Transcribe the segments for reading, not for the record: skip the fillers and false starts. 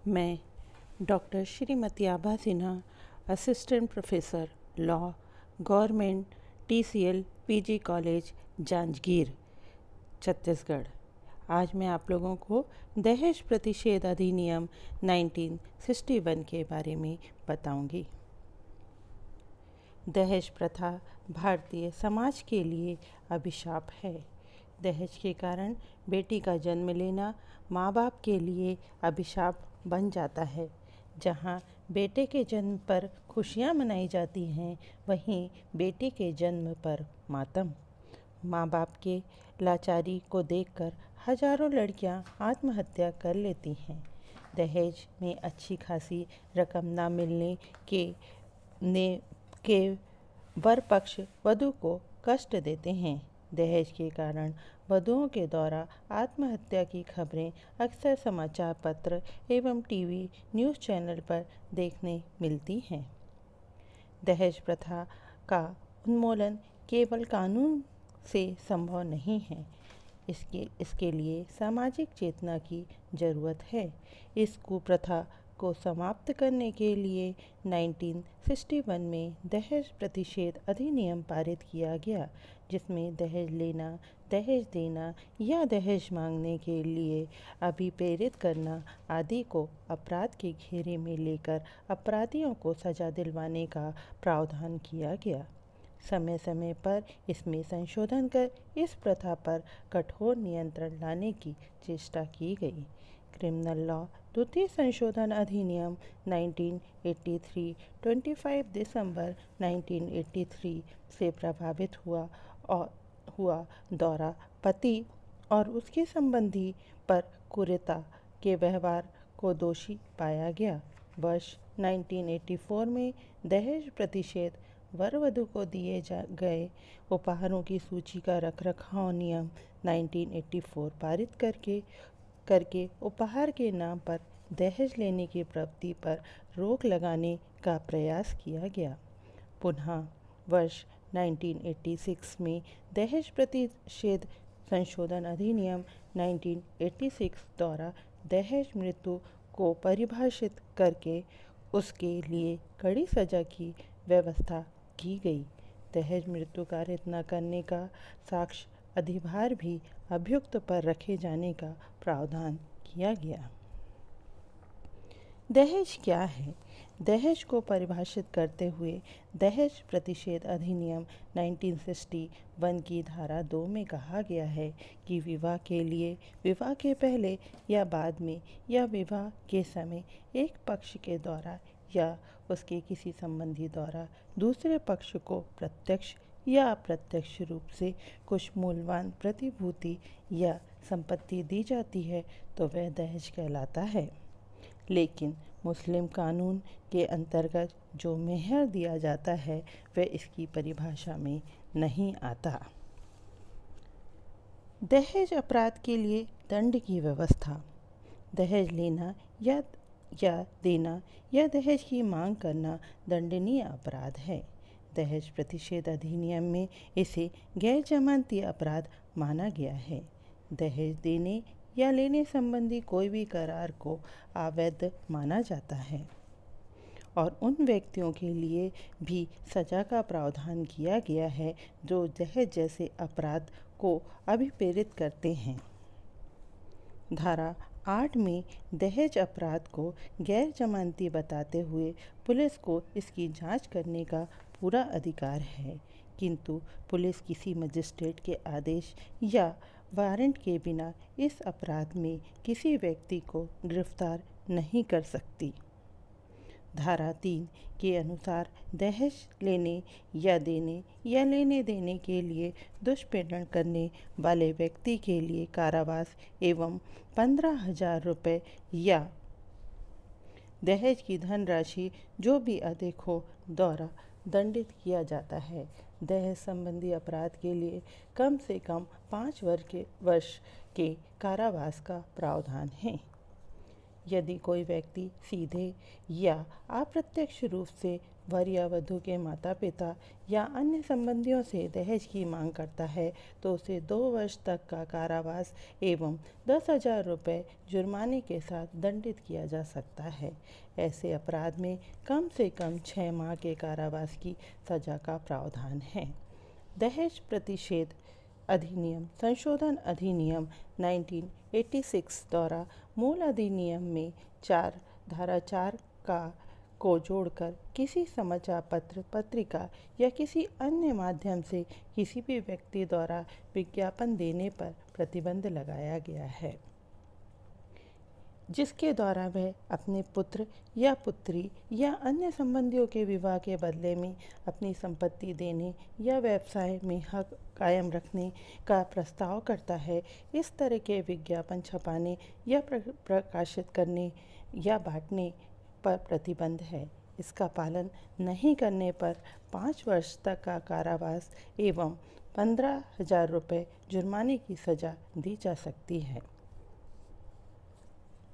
मैं doctor Shrimati Abha Sinha, assistant professor law, government TCL PG college Janjgir, Chhattisgarh. आज मैं आप लोगों को दहेज प्रतिषेध अधिनियम 1961 के बारे में बताऊंगी। दहेज प्रथा भारतीय समाज के लिए अभिशाप है। दहेज के कारण बेटी का जन्म लेना माँ बाप के लिए अभिशाप बन जाता है। जहाँ बेटे के जन्म पर खुशियाँ मनाई जाती हैं, वहीं बेटी के जन्म पर मातम। माँ बाप के लाचारी को देखकर हजारों लड़कियाँ आत्महत्या कर लेती हैं। दहेज में अच्छी खासी रकम ना मिलने के वर पक्ष वधू को कष्ट देते हैं। दहेज के कारण वधुओं के द्वारा आत्महत्या की खबरें अक्सर समाचार पत्र एवं टीवी न्यूज़ चैनल पर देखने मिलती हैं। दहेज प्रथा का उन्मूलन केवल कानून से संभव नहीं है। इसके लिए सामाजिक चेतना की जरूरत है। इस कुप्रथा को समाप्त करने के लिए 1961 में दहेज प्रतिषेध अधिनियम पारित किया गया, जिसमें दहेज लेना, दहेज देना या दहेज मांगने के लिए अभिप्रेरित करना आदि को अपराध के घेरे में लेकर अपराधियों को सजा दिलवाने का प्रावधान किया गया। समय समय पर इसमें संशोधन कर इस प्रथा पर कठोर नियंत्रण लाने की चेष्टा की गई। क्रिमिनल लॉ द्वितीय संशोधन अधिनियम 1983 25 दिसंबर 1983 से प्रभावित हुआ द्वारा पति और उसके संबंधी पर कुरीति के व्यवहार को दोषी पाया गया। वर्ष 1984 में दहेज प्रतिषेध वर वधू को दिए गए उपहारों की सूची का रखरखाव नियम 1984 पारित करके उपहार के नाम पर दहेज लेने की प्रवृत्ति पर रोक लगाने का प्रयास किया गया। पुनः वर्ष 1986 में दहेज प्रतिषेध संशोधन अधिनियम 1986 द्वारा दहेज मृत्यु को परिभाषित करके उसके लिए कड़ी सजा की व्यवस्था की गई। दहेज मृत्यु कारित न करने का साक्ष्य अधिभार भी अभियुक्त पर रखे जाने का प्रावधान किया गया। दहेज क्या है? दहेज को परिभाषित करते हुए दहेज प्रतिषेध अधिनियम 1961 की धारा 2 में कहा गया है कि विवाह के लिए, विवाह के पहले या बाद में या विवाह के समय एक पक्ष के द्वारा या उसके किसी संबंधी द्वारा दूसरे पक्ष को प्रत्यक्ष या अप्रत्यक्ष रूप से कुछ मूल्यवान प्रतिभूति या संपत्ति दी जाती है तो वह दहेज कहलाता है। लेकिन मुस्लिम कानून के अंतर्गत जो मेहर दिया जाता है वह इसकी परिभाषा में नहीं आता। दहेज अपराध के लिए दंड की व्यवस्था। दहेज लेना या देना या दहेज की मांग करना दंडनीय अपराध है। दहेज प्रतिषेध अधिनियम में इसे गैर जमानती अपराध माना गया है। दहेज देने या लेने संबंधी कोई भी करार को अवैध माना जाता है और उन व्यक्तियों के लिए भी सजा का प्रावधान किया गया है जो दहेज जैसे अपराध को अभिप्रेरित करते हैं। धारा 8 में दहेज अपराध को गैर जमानती बताते हुए पुलिस को इसकी जांच करने का पूरा अधिकार है, किंतु पुलिस किसी मजिस्ट्रेट के आदेश या वारंट के बिना इस अपराध में किसी व्यक्ति को गिरफ्तार नहीं कर सकती। धारा 3 के अनुसार दहेज लेने या देने या लेने देने के लिए दुष्प्रेरण करने वाले व्यक्ति के लिए कारावास एवं 15,000 रुपये या दहेज की धनराशि जो भी अधिक हो द्वारा दंडित किया जाता है। दहेज संबंधी अपराध के लिए कम से कम 5 वर्ष के कारावास का प्रावधान है। यदि कोई व्यक्ति सीधे या अप्रत्यक्ष रूप से वर या वधू के माता पिता या अन्य संबंधियों से दहेज की मांग करता है तो उसे 2 वर्ष तक का कारावास एवं 10,000 रुपये जुर्माने के साथ दंडित किया जा सकता है। ऐसे अपराध में कम से कम 6 माह के कारावास की सजा का प्रावधान है। दहेज प्रतिषेध अधिनियम संशोधन अधिनियम 1986 द्वारा मूल अधिनियम में धारा 4 को जोड़कर किसी समाचार पत्र, पत्रिका या किसी अन्य माध्यम से किसी भी व्यक्ति द्वारा विज्ञापन देने पर प्रतिबंध लगाया गया है, जिसके द्वारा वह अपने पुत्र या पुत्री या अन्य संबंधियों के विवाह के बदले में अपनी संपत्ति देने या व्यवसाय में हक कायम रखने का प्रस्ताव करता है। इस तरह के विज्ञापन छपाने या प्रकाशित करने या बांटने पर प्रतिबंध है। इसका पालन नहीं करने पर 5 वर्ष तक का कारावास एवं 15,000 रुपये जुर्माने की सजा दी जा सकती है।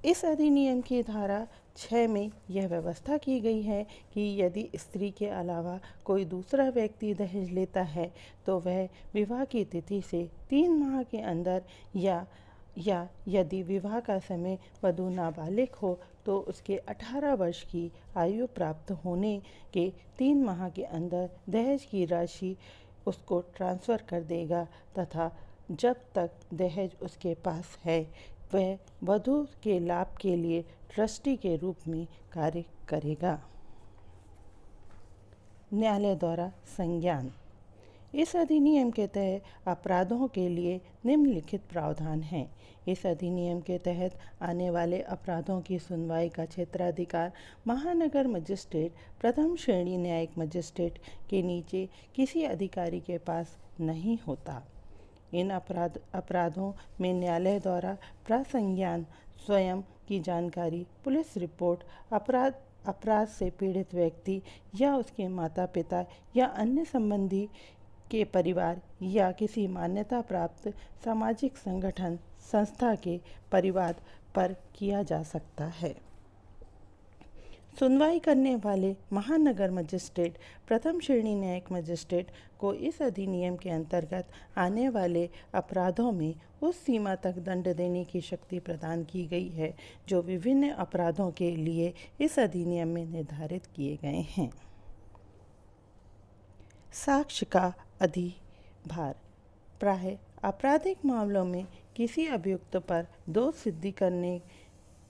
इस अधिनियम की धारा 6 में यह व्यवस्था की गई है कि यदि स्त्री के अलावा कोई दूसरा व्यक्ति दहेज लेता है तो वह विवाह की तिथि से 3 माह के अंदर या यदि विवाह का समय वधू नाबालिग हो तो उसके 18 वर्ष की आयु प्राप्त होने के 3 माह के अंदर दहेज की राशि उसको ट्रांसफ़र कर देगा तथा जब तक दहेज उसके पास है वह वधू के लाभ के लिए ट्रस्टी के रूप में कार्य करेगा। न्यायालय द्वारा संज्ञान। इस अधिनियम के तहत अपराधों के लिए निम्नलिखित प्रावधान हैं। इस अधिनियम के तहत आने वाले अपराधों की सुनवाई का क्षेत्राधिकार महानगर मजिस्ट्रेट, प्रथम श्रेणी न्यायिक मजिस्ट्रेट के नीचे किसी अधिकारी के पास नहीं होता। इन अपराधों में न्यायालय द्वारा प्रासंज्ञान, स्वयं की जानकारी, पुलिस रिपोर्ट, अपराध से पीड़ित व्यक्ति या उसके माता पिता या अन्य संबंधी के परिवार या किसी मान्यता प्राप्त सामाजिक संगठन संस्था के परिवार पर किया जा सकता है। सुनवाई करने वाले महानगर मजिस्ट्रेट, प्रथम श्रेणी न्यायिक मजिस्ट्रेट को इस अधिनियम के अंतर्गत आने वाले अपराधों में उस सीमा तक दंड देने की शक्ति प्रदान की गई है जो विभिन्न अपराधों के लिए इस अधिनियम में निर्धारित किए गए हैं। साक्ष्य का अधिभार। प्रायः आपराधिक मामलों में किसी अभियुक्त पर दोष सिद्धि करने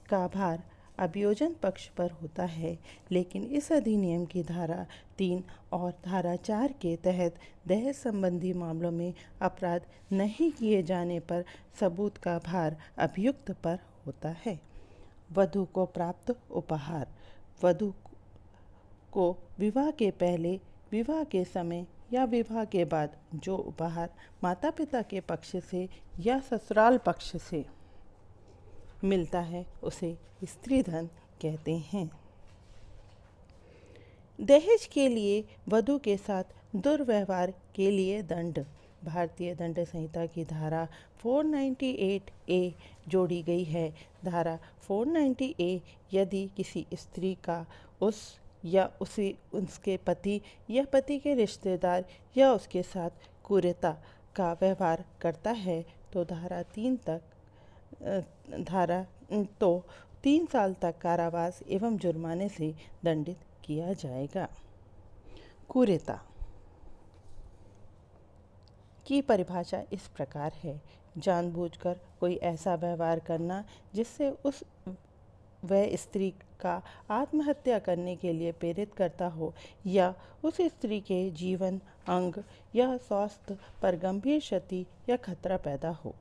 का भार अभियोजन पक्ष पर होता है, लेकिन इस अधिनियम की धारा 3 और धारा 4 के तहत दहेज संबंधी मामलों में अपराध नहीं किए जाने पर सबूत का भार अभियुक्त पर होता है। वधू को प्राप्त उपहार। वधू को विवाह के पहले, विवाह के समय या विवाह के बाद जो उपहार माता पिता के पक्ष से या ससुराल पक्ष से मिलता है उसे स्त्री धन कहते हैं। दहेज के लिए वधू के साथ दुर्व्यवहार के लिए दंड। भारतीय दंड संहिता की धारा 498A जोड़ी गई है। धारा 490A यदि किसी स्त्री का उस या उसके पति या पति के रिश्तेदार या उसके साथ क्रूरता का व्यवहार करता है तो 3 साल तक कारावास एवं जुर्माने से दंडित किया जाएगा। क्रूरता की परिभाषा इस प्रकार है: जानबूझकर कोई ऐसा व्यवहार करना जिससे वह स्त्री का आत्महत्या करने के लिए प्रेरित करता हो या उस स्त्री के जीवन, अंग या स्वास्थ्य पर गंभीर क्षति या खतरा पैदा हो।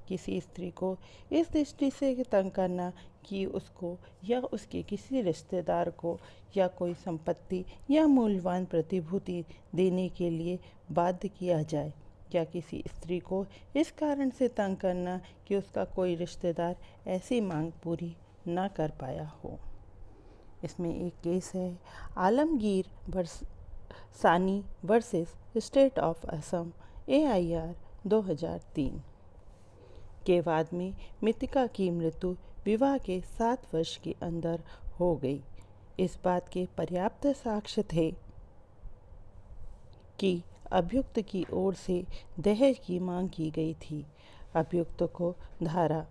किसी स्त्री को इस दृष्टि से तंग करना कि उसको या उसके किसी रिश्तेदार को या कोई संपत्ति या मूल्यवान प्रतिभूति देने के लिए बाध्य किया जाए, या किसी स्त्री को इस कारण से तंग करना कि उसका कोई रिश्तेदार ऐसी मांग पूरी ना कर पाया हो। इसमें एक केस है आलमगीर सानी versus state of Assam AIR 2003 के बाद में मृतका की मृत्यु विवाह के 7 वर्ष के अंदर हो गई। इस बात के पर्याप्त साक्ष्य थे कि अभियुक्त की ओर से दहेज की मांग की गई थी। अभियुक्त को धारा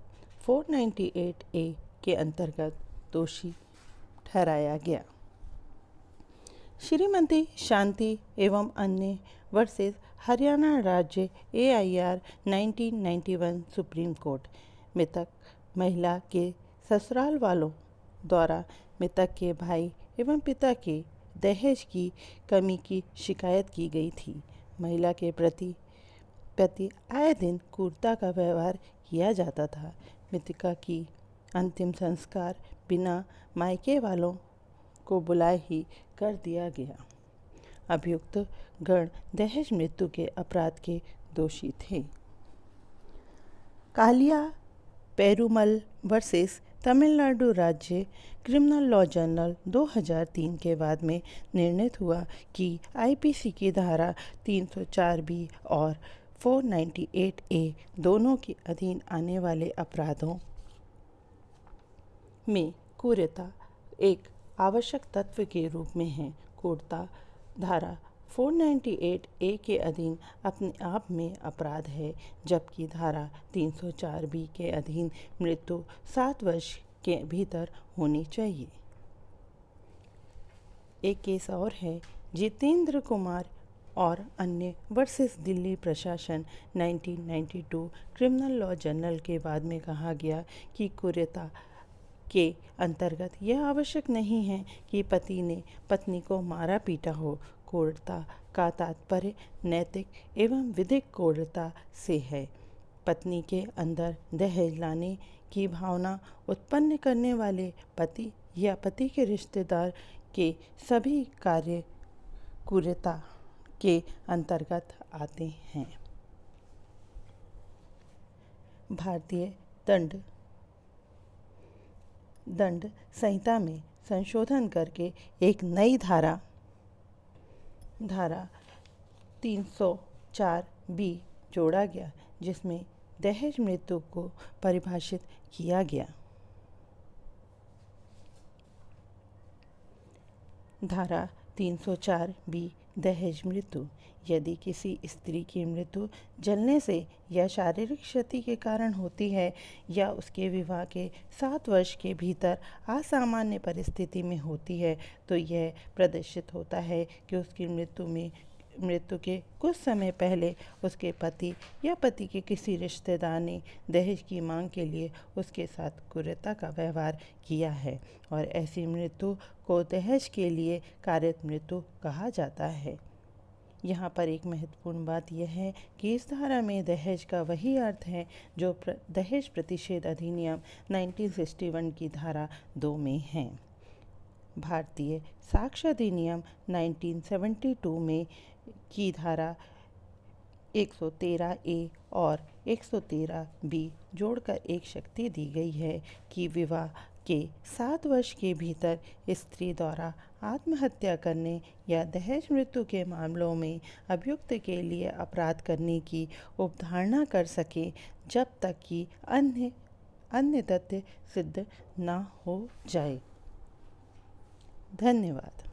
498A के अंतर्गत दोषी ठहराया गया। श्रीमती शांति एवं अन्य वर्सेस हरियाणा राज्य AIR 1991 सुप्रीम कोर्ट। मृतक महिला के ससुराल वालों द्वारा मृतक के भाई एवं पिता के दहेज की कमी की शिकायत की गई थी। महिला के प्रति आए दिन क्रूरता का व्यवहार किया जाता था। मृतका की अंतिम संस्कार बिना मायके वालों को बुलाए ही कर दिया गया। अभियुक्त गण दहेज मृत्यु के अपराध के दोषी थे। कालिया पेरुमल वर्सेस तमिलनाडु राज्य क्रिमिनल लॉ जर्नल 2003 के बाद में निर्णित हुआ कि IPC की धारा 304B और 498A दोनों के अधीन आने वाले अपराधों में क्रूरता एक आवश्यक तत्व के रूप में है। क्रूरता धारा 498A के अधीन अपने आप में अपराध है, जबकि धारा 304B के अधीन मृत्यु 7 वर्ष के भीतर होनी चाहिए। एक केस और है, जितेंद्र कुमार और अन्य वर्सेस दिल्ली प्रशासन 1992 क्रिमिनल लॉ जर्नल के बाद में कहा गया कि क्रूरता के अंतर्गत यह आवश्यक नहीं है कि पति ने पत्नी को मारा पीटा हो। क्रूरता का तात्पर्य नैतिक एवं विधिक क्रूरता से है। पत्नी के अंदर दहेज लाने की भावना उत्पन्न करने वाले पति या पति के रिश्तेदार के सभी कार्य क्रूरता के अंतर्गत आते हैं। भारतीय दंड संहिता में संशोधन करके एक नई धारा 304B जोड़ा गया, जिसमें दहेज मृत्यु को परिभाषित किया गया। धारा 304B दहेज मृत्यु। यदि किसी स्त्री की मृत्यु जलने से या शारीरिक क्षति के कारण होती है या उसके विवाह के 7 वर्ष के भीतर असामान्य परिस्थिति में होती है, तो यह प्रदर्शित होता है कि उसकी मृत्यु के कुछ समय पहले उसके पति या पति के किसी रिश्तेदार ने दहेज की मांग के लिए उसके साथ क्रूरता का व्यवहार किया है, और ऐसी मृत्यु को दहेज के लिए कारित मृत्यु कहा जाता है। यहाँ पर एक महत्वपूर्ण बात यह है कि इस धारा में दहेज का वही अर्थ है जो दहेज प्रतिषेध अधिनियम 1961 की धारा 2 में है। भारतीय साक्ष्य अधिनियम 1972 में की धारा 113A और 113B जोड़कर एक शक्ति दी गई है कि विवाह के 7 वर्ष के भीतर स्त्री द्वारा आत्महत्या करने या दहेज मृत्यु के मामलों में अभियुक्त के लिए अपराध करने की उपधारणा कर सके, जब तक कि अन्य तथ्य सिद्ध न हो जाए। धन्यवाद।